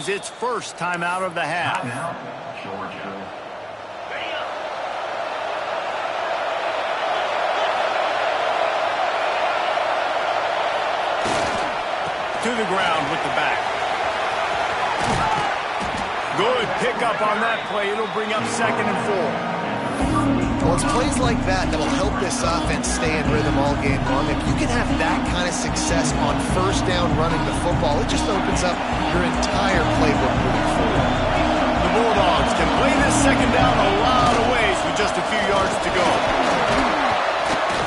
use its first timeout of the half. Georgia. To the ground with the back. Good pickup on that play. It'll bring up 2nd and 4. Well, it's plays like that that'll help this offense stay in rhythm all game long. If you can have that kind of success on first down running the football, it just opens up your entire playbook moving forward. The Bulldogs can play this 2nd down a lot of ways with just a few yards to go.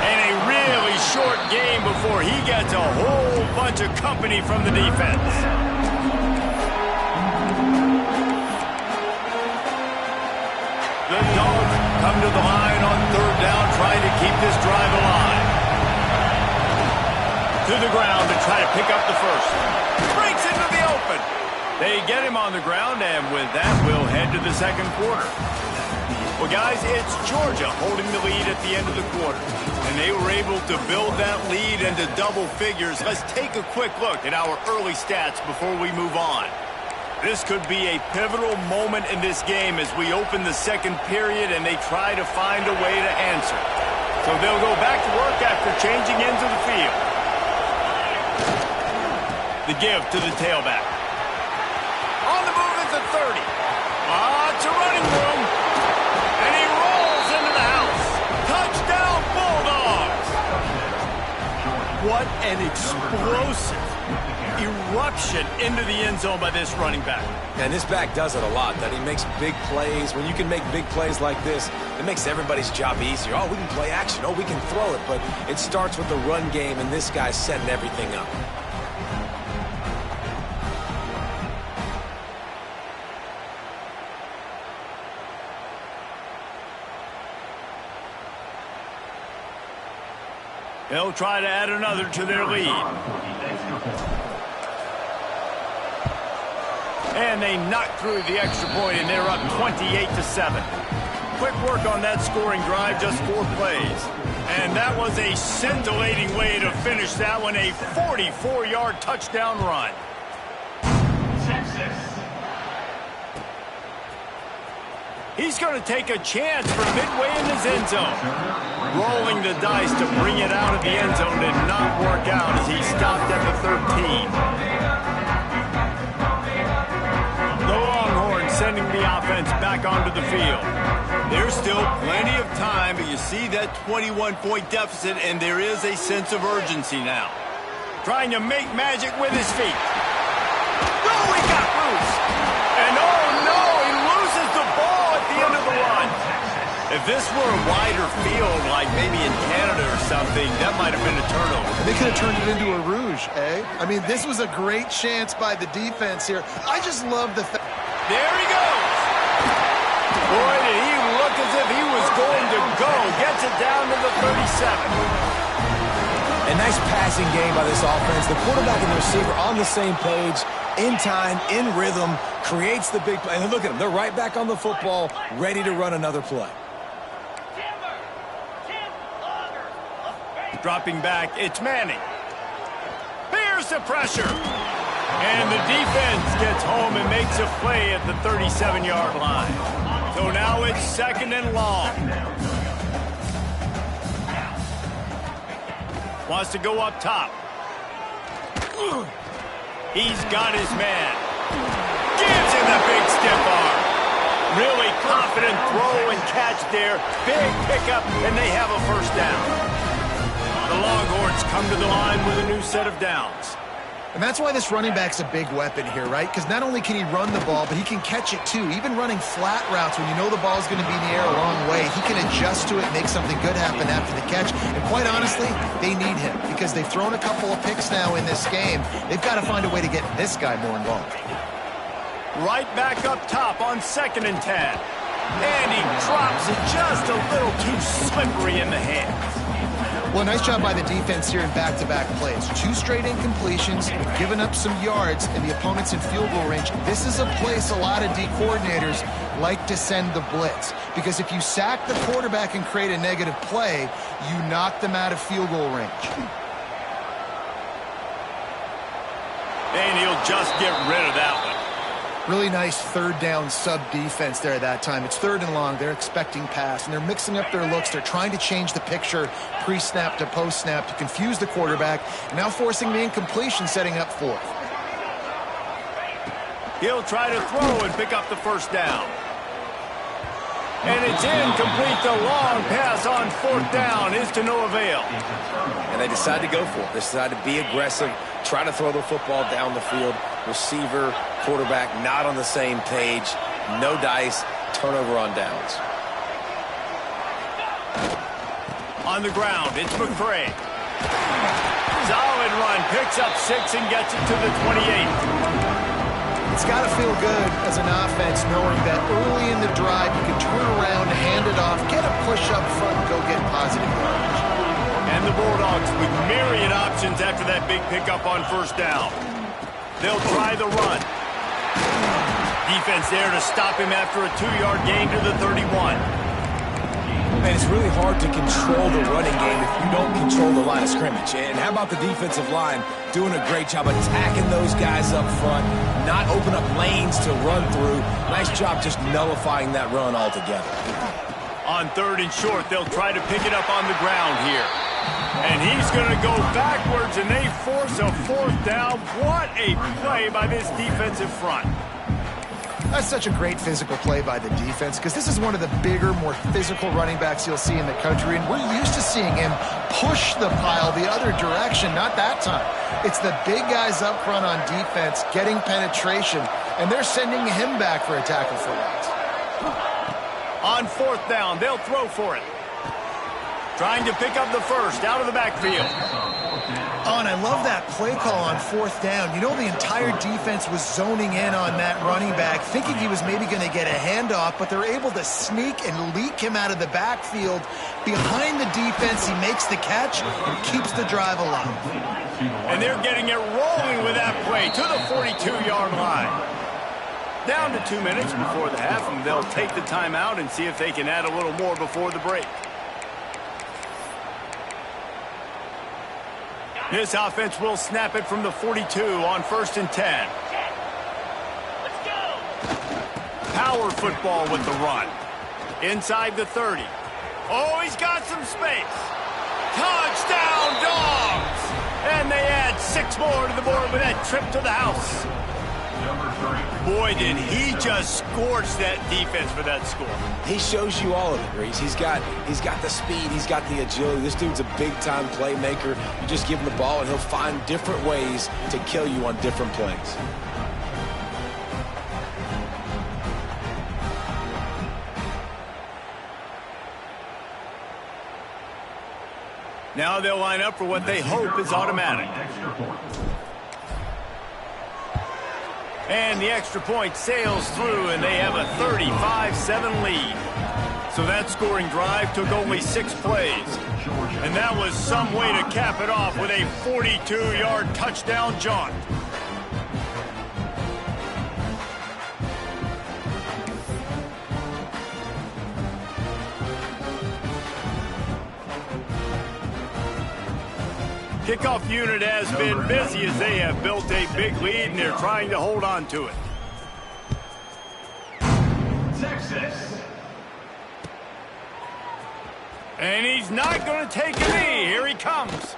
And a really short game before he gets a whole bunch of company from the defense. The Dogs come to the line on 3rd down, trying to keep this drive alive. To the ground to try to pick up the first. Breaks into the open. They get him on the ground, and with that, we'll head to the 2nd quarter. Well, guys, it's Georgia holding the lead at the end of the quarter. And they were able to build that lead into double figures. Let's take a quick look at our early stats before we move on. This could be a pivotal moment in this game as we open the 2nd period and they try to find a way to answer. So they'll go back to work after changing into the field. The give to the tailback. On the move at the 30. Lots of running room. And he rolls into the house. Touchdown, Bulldogs! What an explosive eruption into the end zone by this running back. And this back does it a lot, that he makes big plays. When you can make big plays like this, it makes everybody's job easier. Oh, we can play action. Oh, we can throw it. But it starts with the run game, and this guy's setting everything up. They'll try to add another to their lead. And they knock through the extra point, and they're up 28-7. Quick work on that scoring drive, just 4 plays. And that was a scintillating way to finish that one, a 44-yard touchdown run. He's going to take a chance from midway in his end zone. Rolling the dice to bring it out of the end zone did not work out as he stopped at the 13. The Longhorns sending the offense back onto the field. There's still plenty of time, but you see that 21-point deficit, and there is a sense of urgency now. Trying to make magic with his feet. Oh, he got loose. And oh, no, he loses the ball at the end of the run. If this were a wider field, like maybe in Canada or something, that might have been a turnover. They could have turned it into a rouge, eh? I mean, this was a great chance by the defense here. I just love the fact. There he goes. Boy, did he look as if he was going to go. Gets it down to the 37. A nice passing game by this offense. The quarterback and the receiver on the same page, in time, in rhythm, creates the big play. And look at them. They're right back on the football, ready to run another play. Dropping back, it's Manning. Here's the pressure. And the defense gets home and makes a play at the 37-yard line. So now it's 2nd and long. Wants to go up top. He's got his man. Gives him the big stiff arm. Really confident throw and catch there. Big pickup, and they have a first down. The Longhorns come to the line with a new set of downs. And that's why this running back's a big weapon here, right? Because not only can he run the ball, but he can catch it too. Even running flat routes when you know the ball's going to be in the air a long way, he can adjust to it and make something good happen after the catch. And quite honestly, they need him because they've thrown a couple of picks now in this game. They've got to find a way to get this guy more involved. Right back up top on 2nd and 10. And he drops it just a little too slippery in the hands. Well, nice job by the defense here in back-to-back plays. 2 straight incompletions, giving up some yards, and the opponent's in field goal range. This is a place a lot of D coordinators like to send the blitz. Because if you sack the quarterback and create a negative play, you knock them out of field goal range. And he'll just get rid of that one. Really nice third down sub defense there that time. It's 3rd and long. They're expecting pass, and they're mixing up their looks. They're trying to change the picture pre-snap to post-snap to confuse the quarterback, and now forcing the incompletion, setting up 4th. He'll try to throw and pick up the first down. And it's incomplete. The long pass on 4th down is to no avail. And they decide to go for it. They decide to be aggressive, try to throw the football down the field. Receiver, quarterback not on the same page. No dice. Turnover on downs. On the ground, it's McCray. Solid run. Picks up 6 and gets it to the 28. It's got to feel good as an offense knowing that early in the drive you can turn around, hand it off, get a push up front, and go get positive yardage. And the Bulldogs with myriad options after that big pickup on 1st down. They'll try the run. Defense there to stop him after a 2-yard gain to the 31. Man, it's really hard to control the running game if you don't control the line of scrimmage. And how about the defensive line doing a great job attacking those guys up front, not open up lanes to run through. Nice job just nullifying that run altogether. On 3rd and short, they'll try to pick it up on the ground here. And he's going to go backwards, and they force a 4th down. What a play by this defensive front. That's such a great physical play by the defense because this is one of the bigger, more physical running backs you'll see in the country, and we're used to seeing him push the pile the other direction. Not that time. It's the big guys up front on defense getting penetration, and they're sending him back for a tackle for loss. On 4th down, they'll throw for it. Trying to pick up the first out of the backfield. Oh, and I love that play call on 4th down. You know, the entire defense was zoning in on that running back, thinking he was maybe going to get a handoff, but they're able to sneak and leak him out of the backfield. Behind the defense, he makes the catch and keeps the drive alive. And they're getting it rolling with that play to the 42-yard line. Down to 2 minutes before the half, and they'll take the timeout and see if they can add a little more before the break. This offense will snap it from the 42 on 1st and 10. Let's go. Power football with the run. Inside the 30. Oh, he's got some space. Touchdown, Dogs! And they add 6 more to the board with that trip to the house. Boy, did he just scorch that defense for that score. He shows you all of it, Reese. He's got the speed, he's got the agility. This dude's a big-time playmaker. You just give him the ball, and he'll find different ways to kill you on different plays. Now they'll line up for what they hope is automatic. And the extra point sails through, and they have a 35-7 lead. So that scoring drive took only 6 plays. And that was some way to cap it off with a 42-yard touchdown jaunt. Kickoff unit has been busy as they have built a big lead, and they're trying to hold on to it. Texas. And he's not going to take a knee. Here he comes.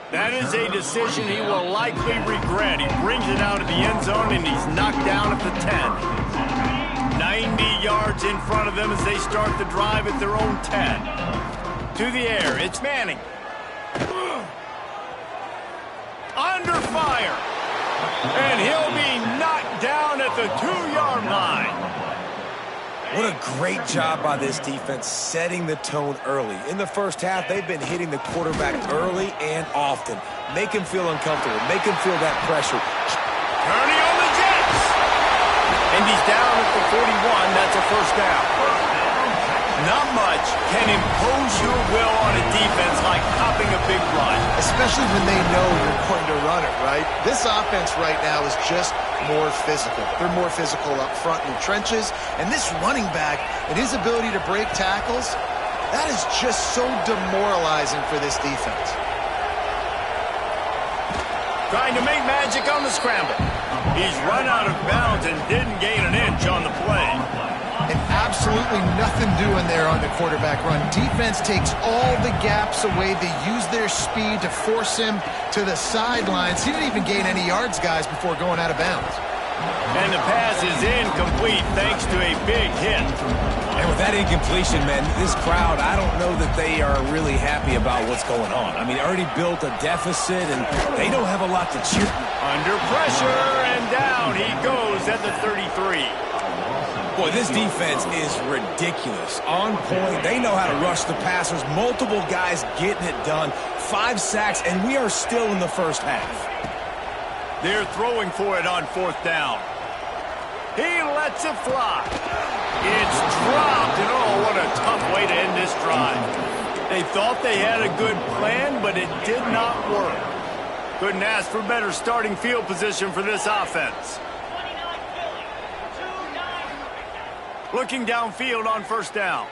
That is a decision he will likely regret. He brings it out of the end zone, and he's knocked down at the 10. 90 yards in front of them as they start the drive at their own 10. To the air, it's Manning. Under fire. And he'll be knocked down at the 2-yard line. What a great job by this defense setting the tone early. In the first half, they've been hitting the quarterback early and often. Make him feel uncomfortable. Make him feel that pressure. Turning on the Jets. And he's down at the 41. That's a first down. Not much can impose your will on a defense like popping a big run. Especially when they know you're going to run it, right? This offense right now is just more physical. They're more physical up front in the trenches. And this running back and his ability to break tackles, that is just so demoralizing for this defense. Trying to make magic on the scramble. He's run out of bounds and didn't gain absolutely nothing doing there on the quarterback run. Defense takes all the gaps away. They use their speed to force him to the sidelines. He didn't even gain any yards, guys, before going out of bounds. And the pass is incomplete thanks to a big hit. And with that incompletion, man, this crowd, I don't know that they are really happy about what's going on. I mean, already built a deficit, and they don't have a lot to cheer. Under pressure, and down he goes at the 33. Boy, this defense is ridiculous. On point. They know how to rush the passers. Multiple guys getting it done. 5 sacks, and we are still in the first half. They're throwing for it on 4th down. He lets it fly. It's dropped, and oh, what a tough way to end this drive. They thought they had a good plan, but it did not work. Couldn't ask for better starting field position for this offense. Looking downfield on 1st down.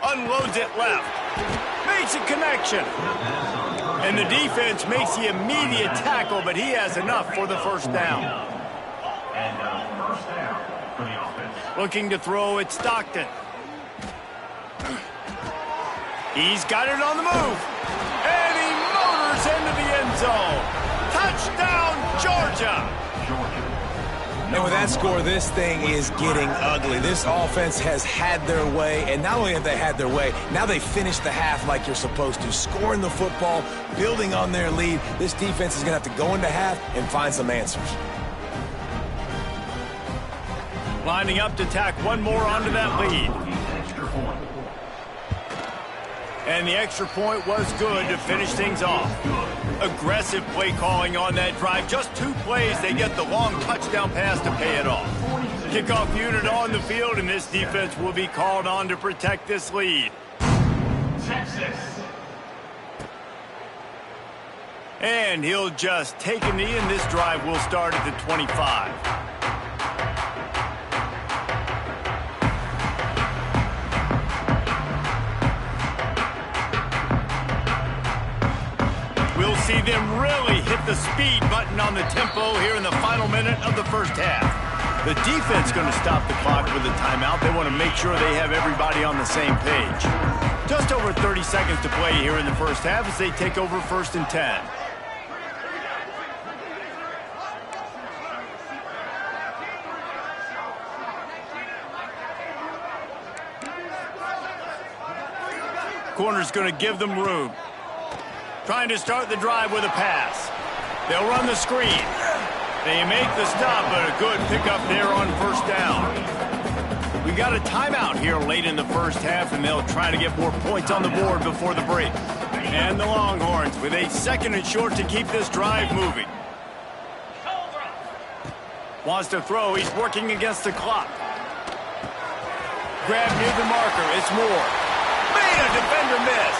Unloads it left. Makes a connection. And the defense makes the immediate tackle, but he has enough for the 1st down. Looking to throw, it's Stockton. He's got it on the move. And he motors into the end zone. Touchdown, Georgia. And with that score, this thing is getting ugly. This offense has had their way, and not only have they had their way, now they finish the half like you're supposed to, scoring the football, building on their lead. This defense is going to have to go into half and find some answers. Lining up to tack one more onto that lead. And the extra point was good to finish things off. Aggressive play calling on that drive. Just 2 plays, they get the long touchdown pass to pay it off. Kickoff unit on the field, and this defense will be called on to protect this lead. Texas. And he'll just take a knee, and this drive will start at the 25. We'll see them really hit the speed button on the tempo here in the final minute of the 1st half. The defense going to stop the clock with a timeout. They want to make sure they have everybody on the same page. Just over 30 seconds to play here in the 1st half as they take over 1st and 10. Corner's going to give them room. Trying to start the drive with a pass. They'll run the screen. They make the stop, but a good pickup there on 1st down. We got a timeout here late in the 1st half, and they'll try to get more points on the board before the break. And the Longhorns with a 2nd and short to keep this drive moving. Wants to throw. He's working against the clock. Grab near the marker. It's Moore. Made a defender miss.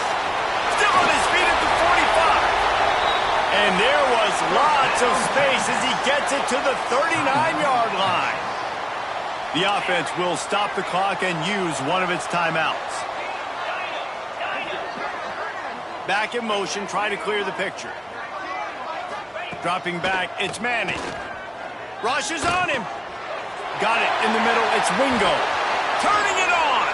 Still on his feet at the 45. And there was lots of space as he gets it to the 39-yard line. The offense will stop the clock and use one of its timeouts. Back in motion, try to clear the picture. Dropping back, it's Manning. Rushes on him. Got it in the middle, it's Wingo. Turning it on.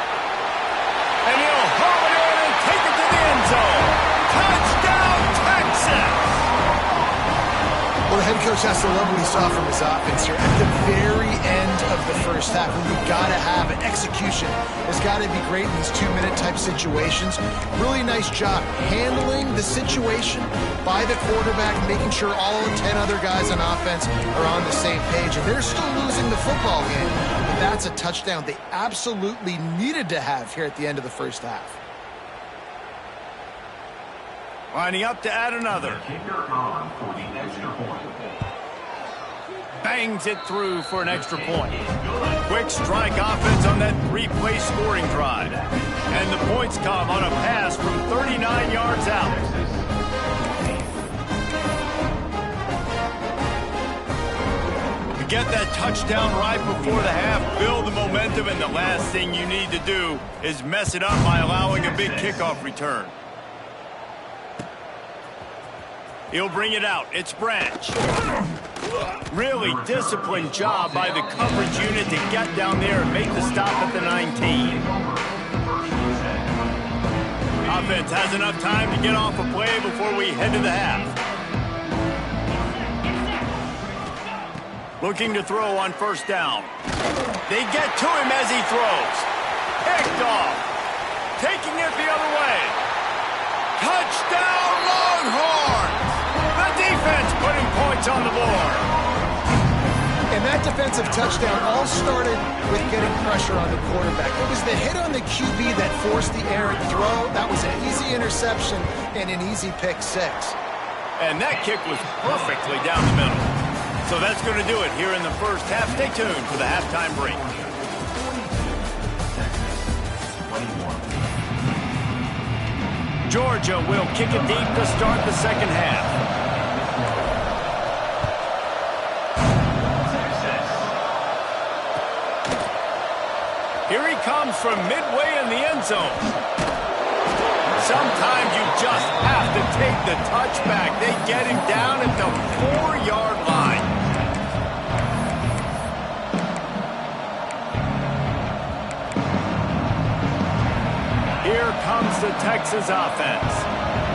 And he'll hurl it in and take it to the end zone. Touchdown, Texas! Well, the head coach has to love what he saw from his offense here. At the very end of the 1st half, when you've got to have an execution, it's got to be great in these 2-minute type situations. Really nice job handling the situation by the quarterback, making sure all 10 other guys on offense are on the same page. And they're still losing the football game, but that's a touchdown they absolutely needed to have here at the end of the 1st half. Lining up to add another. Bangs it through for an extra point. Quick strike offense on that 3-play scoring drive. And the points come on a pass from 39 yards out. To get that touchdown right before the half, build the momentum, and the last thing you need to do is mess it up by allowing a big kickoff return. He'll bring it out. It's Branch. Really disciplined job by the coverage unit to get down there and make the stop at the 19. Offense has enough time to get off a play before we head to the half. Looking to throw on first down. They get to him as he throws. Picked off. Taking it the other way. Touchdown, Longhorns! The defense putting points on the board. And that defensive touchdown all started with getting pressure on the quarterback. It was the hit on the QB that forced the errant throw. That was an easy interception and an easy pick six. And that kick was perfectly down the middle. So that's going to do it here in the first half. Stay tuned for the halftime break. Georgia will kick it deep to start the second half. Here he comes from midway in the end zone. Sometimes you just have to take the touchback. They get him down at the 4-yard line. Here comes the Texas offense.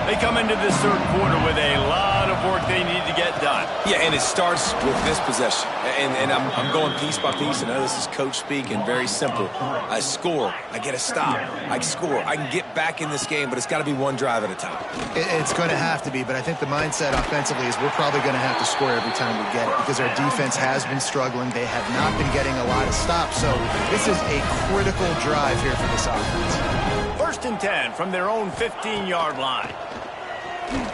They come into this third quarter with a lot of work they need to get done. Yeah, and it starts with this possession. And I'm going piece by piece. I know this is coach speak and very simple. I score. I get a stop. I score. I can get back in this game, but it's got to be one drive at a time. It's going to have to be, but I think the mindset offensively is we're probably going to have to score every time we get it because our defense has been struggling. They have not been getting a lot of stops, so this is a critical drive here for this offense. First and 10 from their own 15-yard line.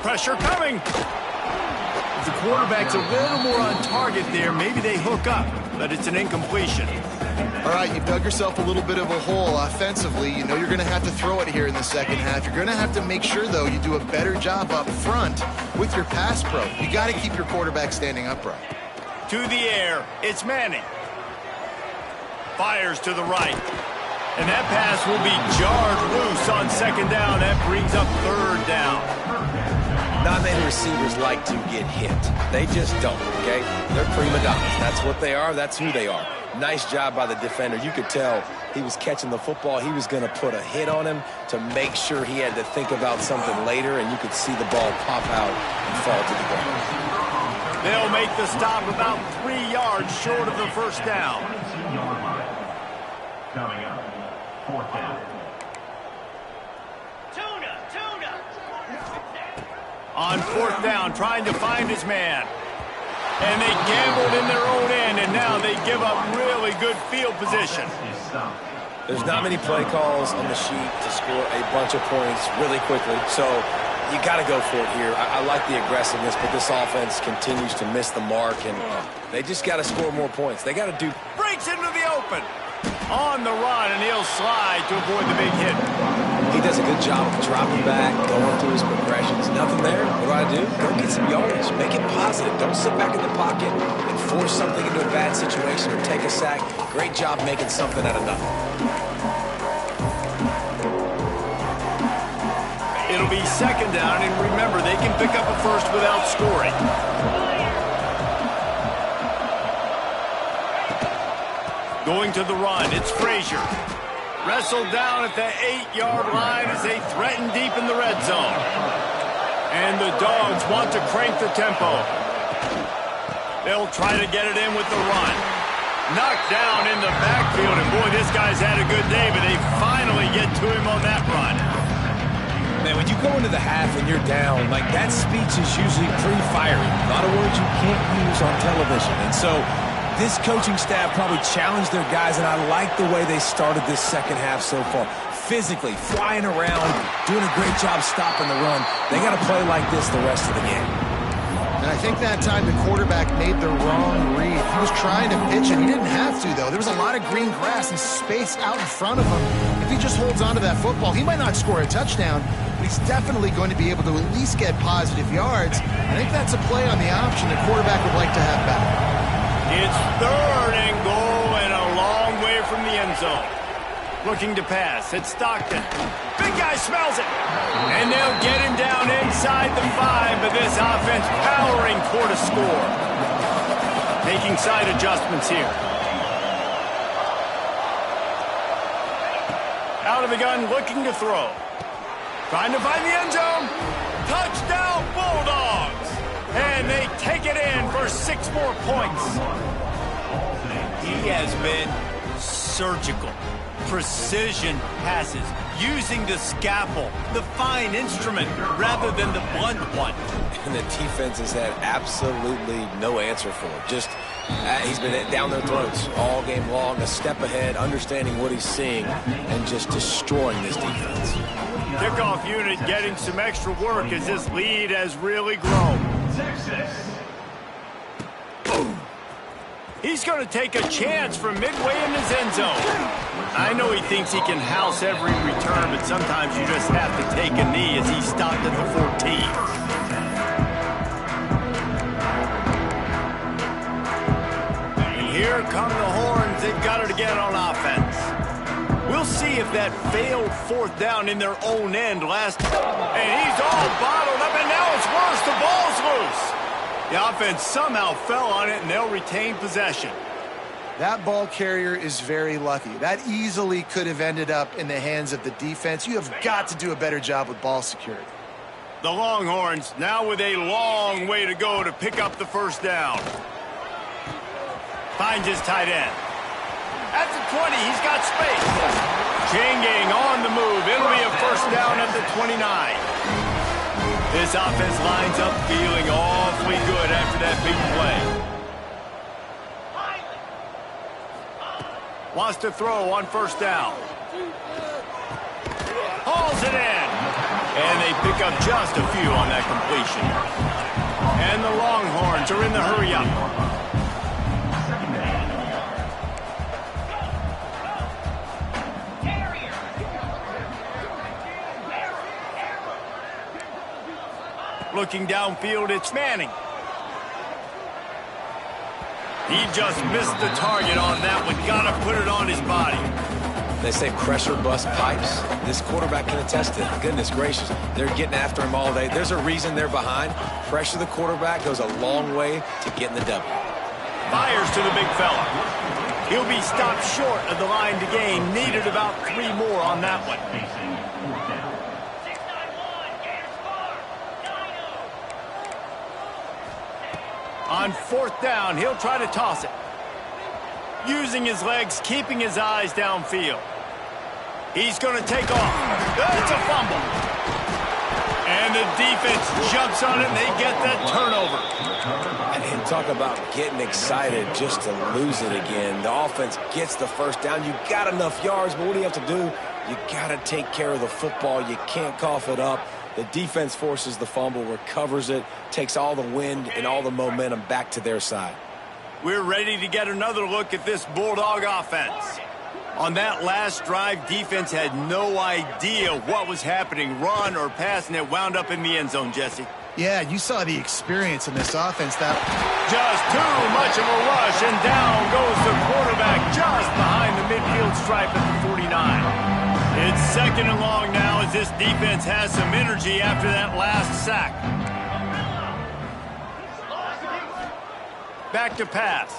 Pressure coming. If the quarterback's a little more on target there, maybe they hook up, but it's an incompletion. All right, you've dug yourself a little bit of a hole offensively. You know you're going to have to throw it here in the second half. You're going to have to make sure, though, you do a better job up front with your pass pro. You got to keep your quarterback standing upright. To the air, it's Manning. Fires to the right. And that pass will be jarred loose on second down. That brings up third down. Not many receivers like to get hit. They just don't, okay? They're prima donnas. That's what they are. That's who they are. Nice job by the defender. You could tell he was catching the football. He was going to put a hit on him to make sure he had to think about something later, and you could see the ball pop out and fall to the ground. They'll make the stop about 3 yards short of the first down. Coming up, fourth down. On fourth down, trying to find his man. And they gambled in their own end, and now they give up really good field position. There's not many play calls on the sheet to score a bunch of points really quickly, so you got to go for it here. I like the aggressiveness, but this offense continues to miss the mark, and they just got to score more points. They got to do... Breaks into the open. On the run, and he'll slide to avoid the big hit. He does a good job of dropping back, going through his progressions. Nothing there. What do? Go get some yardage. Make it positive. Don't sit back in the pocket and force something into a bad situation or take a sack. Great job making something out of nothing. It'll be second down, and remember, they can pick up a first without scoring. Going to the run, it's Frazier. Wrestled down at the 8-yard line as they threaten deep in the red zone. And the Dogs want to crank the tempo. They'll try to get it in with the run. Knocked down in the backfield, and boy, this guy's had a good day, but they finally get to him on that run. Man, when you go into the half and you're down, like that speech is usually pretty fiery. A lot of words you can't use on television. And so this coaching staff probably challenged their guys, and I like the way they started this second half so far. Physically, flying around, doing a great job stopping the run. They got to play like this the rest of the game. And I think that time the quarterback made the wrong read. He was trying to pitch it. He didn't have to, though. There was a lot of green grass and space out in front of him. If he just holds on to that football, he might not score a touchdown, but he's definitely going to be able to at least get positive yards. I think that's a play on the option the quarterback would like to have back. It's third and goal and a long way from the end zone. Looking to pass. It's Stockton. Big guy smells it. And they'll get him down inside the 5, but this offense powering toward a score. Making side adjustments here. Out of the gun, looking to throw. Trying to find the end zone. Touchdown, Bulldogs! And they take it in for 6 more points. He has been surgical. Precision passes, using the scalpel, the fine instrument, rather than the blunt one. And the defense has had absolutely no answer for it. Just, he's been down their throats all game long, a step ahead, understanding what he's seeing, and just destroying this defense. Kickoff unit getting some extra work as this lead has really grown. Boom. He's going to take a chance from midway in his end zone. I know he thinks he can house every return, but sometimes you just have to take a knee as he stopped at the 14. And here come the horns. They've got it again on offense. We'll see if that failed 4th down in their own end last. And he's all bottled up, and now it's worse. The ball's loose. The offense somehow fell on it, and they'll retain possession. That ball carrier is very lucky. That easily could have ended up in the hands of the defense. You have got to do a better job with ball security. The Longhorns now with a long way to go to pick up the 1st down. Finds his tight end. At the 20, he's got space. Chain gang on the move. It'll be a 1st down at the 29. This offense lines up feeling awfully good after that big play. Wants to throw on 1st down. Hauls it in. And they pick up just a few on that completion. And the Longhorns are in the hurry-up. Looking downfield, it's Manning. He just missed the target on that one. Got to put it on his body. They say pressure bust pipes. This quarterback can attest to it. Goodness gracious, they're getting after him all day. There's a reason they're behind. Pressure the quarterback goes a long way to getting the W. Fires to the big fella. He'll be stopped short of the line to gain. Needed about 3 more on that one. On 4th down, he'll try to toss it. Using his legs, keeping his eyes downfield. He's going to take off. It's a fumble. And the defense jumps on it, and they get that turnover. And talk about getting excited just to lose it again. The offense gets the 1st down. You got enough yards, but what do you have to do? You got to take care of the football. You can't cough it up. The defense forces the fumble, recovers it, takes all the wind and all the momentum back to their side. We're ready to get another look at this Bulldog offense. On that last drive, defense had no idea what was happening, run or pass, and it wound up in the end zone, Jesse. Yeah, you saw the experience in this offense. That just too much of a rush, and down goes the quarterback just behind the midfield stripe at the 49. It's 2nd and long now as this defense has some energy after that last sack. Back to pass.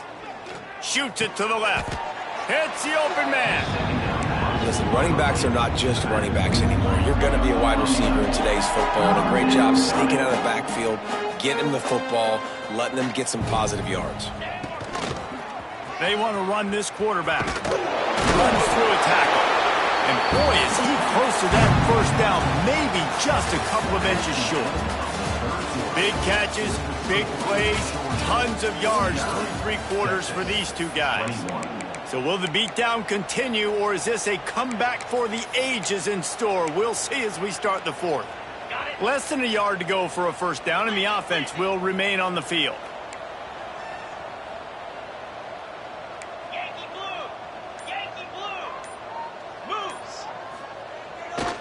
Shoots it to the left. Hits the open man. Listen, running backs are not just running backs anymore. You're going to be a wide receiver in today's football. And a great job sneaking out of the backfield, getting the football, letting them get some positive yards. They want to run this quarterback. Runs through a tackle. And boy, is he close to that 1st down, maybe just a couple of inches short. Big catches, big plays, tons of yards through 3 quarters for these 2 guys. So will the beatdown continue, or is this a comeback for the ages in store? We'll see as we start the 4th. Less than a yard to go for a 1st down, and the offense will remain on the field.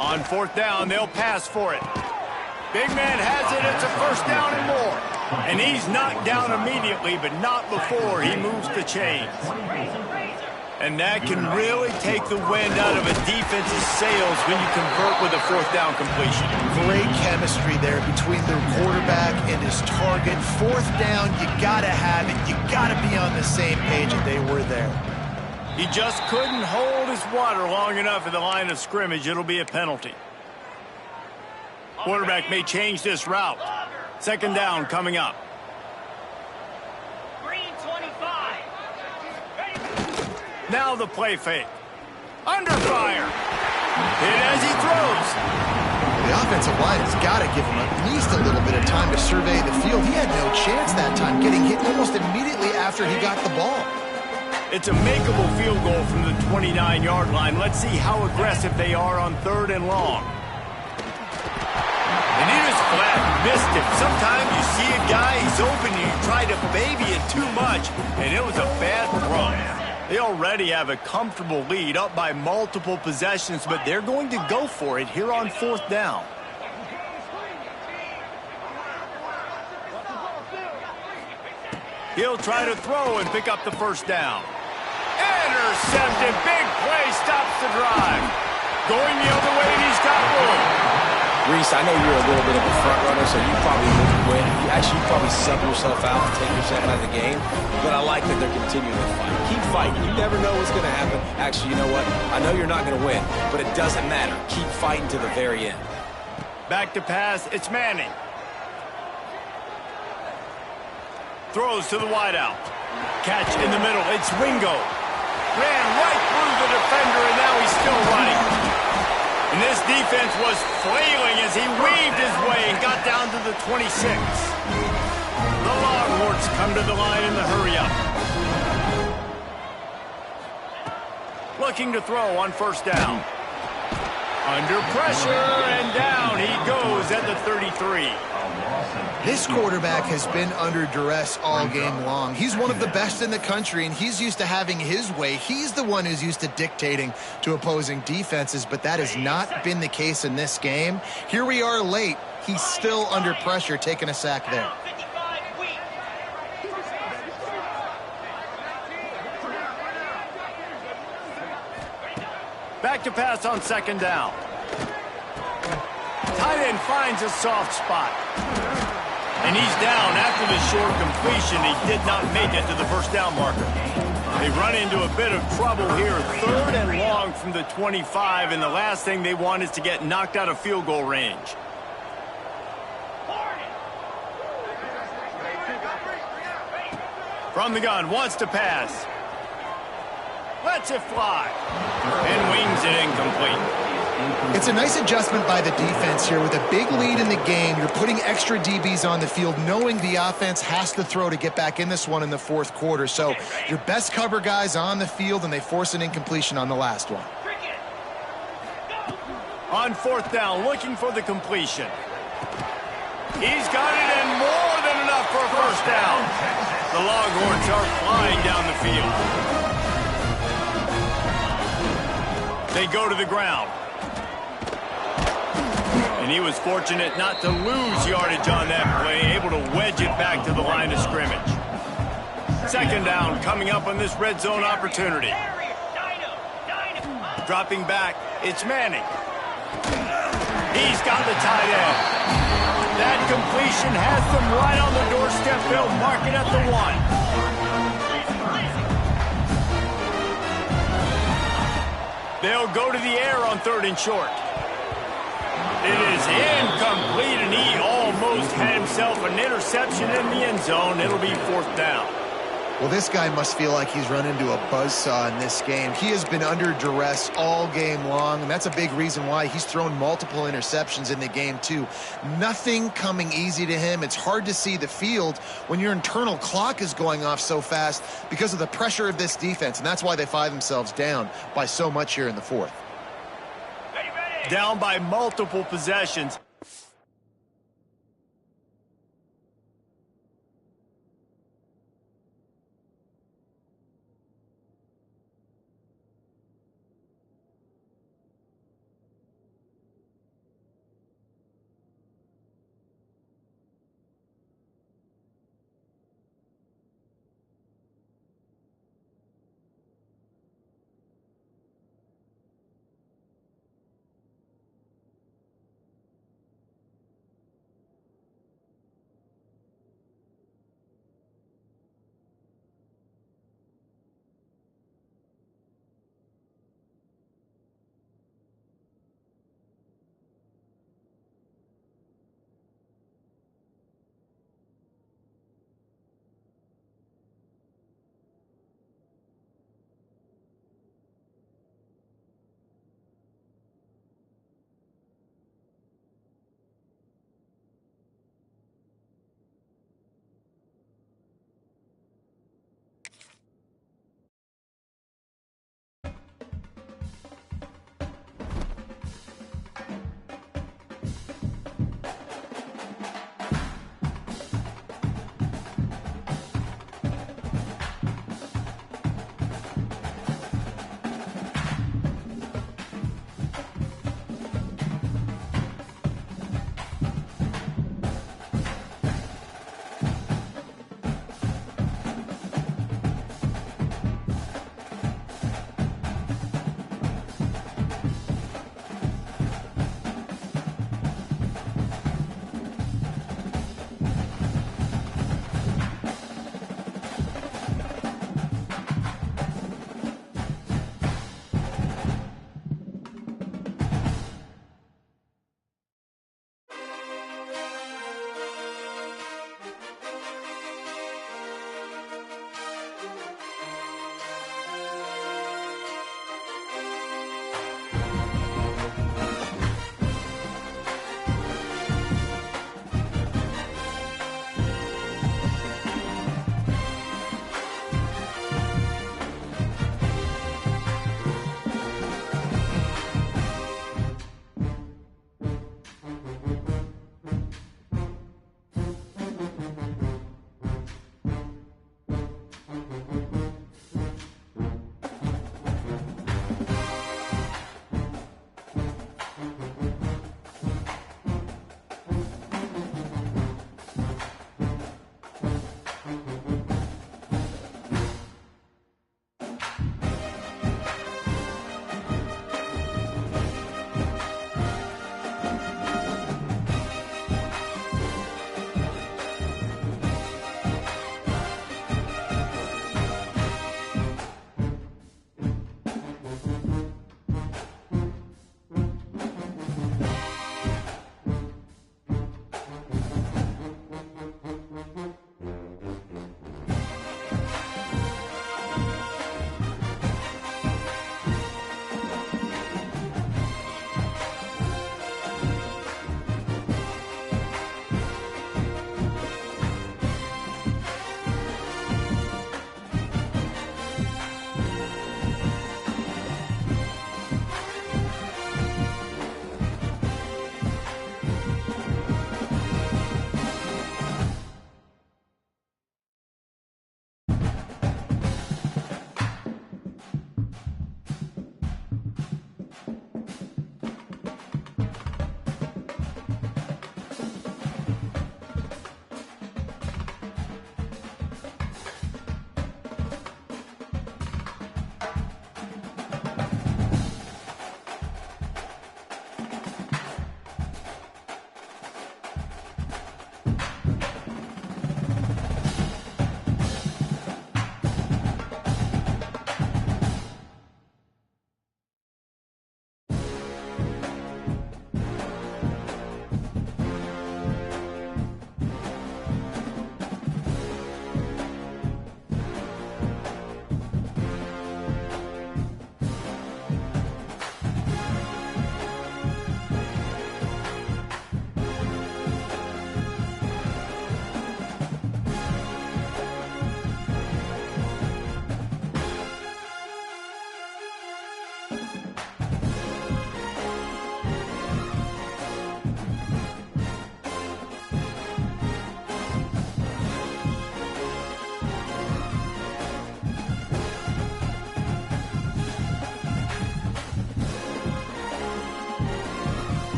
On 4th down, they'll pass for it. Big man has it. It's a 1st down and more. And he's knocked down immediately, but not before he moves the chains. And that can really take the wind out of a defense's sails when you convert with a fourth down completion. Great chemistry there between the quarterback and his target. Fourth down, you got to have it. You got to be on the same page, and they were there. He just couldn't hold his water long enough at the line of scrimmage. It'll be a penalty. Quarterback may change this route. Second down coming up. Now the play fake. Under fire. Hit as he throws. The offensive line has got to give him at least a little bit of time to survey the field. He had no chance that time, getting hit almost immediately after he got the ball. It's a makeable field goal from the 29-yard line. Let's see how aggressive they are on third and long. And he just flat missed it. Sometimes you see a guy, he's open, and you try to baby it too much, and it was a bad throw. They already have a comfortable lead, up by multiple possessions, but they're going to go for it here on fourth down. He'll try to throw and pick up the first down. Intercepted. Big play stops the drive. Going the other way, and he's got room. Reese, I know you're a little bit of a front runner, so you probably wouldn't win. You probably sub yourself out and take yourself out of the game. But I like that they're continuing to fight. Keep fighting. You never know what's going to happen. Actually, you know what? I know you're not going to win, but it doesn't matter. Keep fighting to the very end. Back to pass. It's Manning. Throws to the wideout. Catch in the middle. It's Ringo. Ran right through the defender, and now he's still running. And this defense was flailing as he weaved his way and got down to the 26. The Longhorns come to the line in the hurry-up. Looking to throw on first down. Under pressure, and down he goes at the 33. This quarterback has been under duress all game long. He's one of the best in the country, and he's used to having his way. He's the one who's used to dictating to opposing defenses, but that has not been the case in this game. Here we are late. He's still under pressure, taking a sack there. Back to pass on second down. Tight end finds a soft spot. And he's down after the short completion. He did not make it to the first down marker. They run into a bit of trouble here. Third and long from the 25, and the last thing they want is to get knocked out of field goal range. From the gun, wants to pass. Lets it fly. And wings it incomplete. It's a nice adjustment by the defense here. With a big lead in the game, you're putting extra DBs on the field, knowing the offense has to throw to get back in this one in the fourth quarter. So your best cover guys on the field, and they force an incompletion on the last one. On fourth down, looking for the completion. He's got it, and more than enough for a first down. The Longhorns are flying down the field. They go to the ground. And he was fortunate not to lose yardage on that play, able to wedge it back to the line of scrimmage. Second down coming up on this red zone opportunity. Dropping back, it's Manning. He's got the tight end. That completion has them right on the doorstep. They'll mark it at the 1. They'll go to the air on third and short. It is incomplete, and he almost had himself an interception in the end zone. It'll be fourth down. Well, this guy must feel like he's run into a buzzsaw in this game. He has been under duress all game long, and that's a big reason why he's thrown multiple interceptions in the game, too. Nothing coming easy to him. It's hard to see the field when your internal clock is going off so fast because of the pressure of this defense, and that's why they find themselves down by so much here in the fourth. Down by multiple possessions.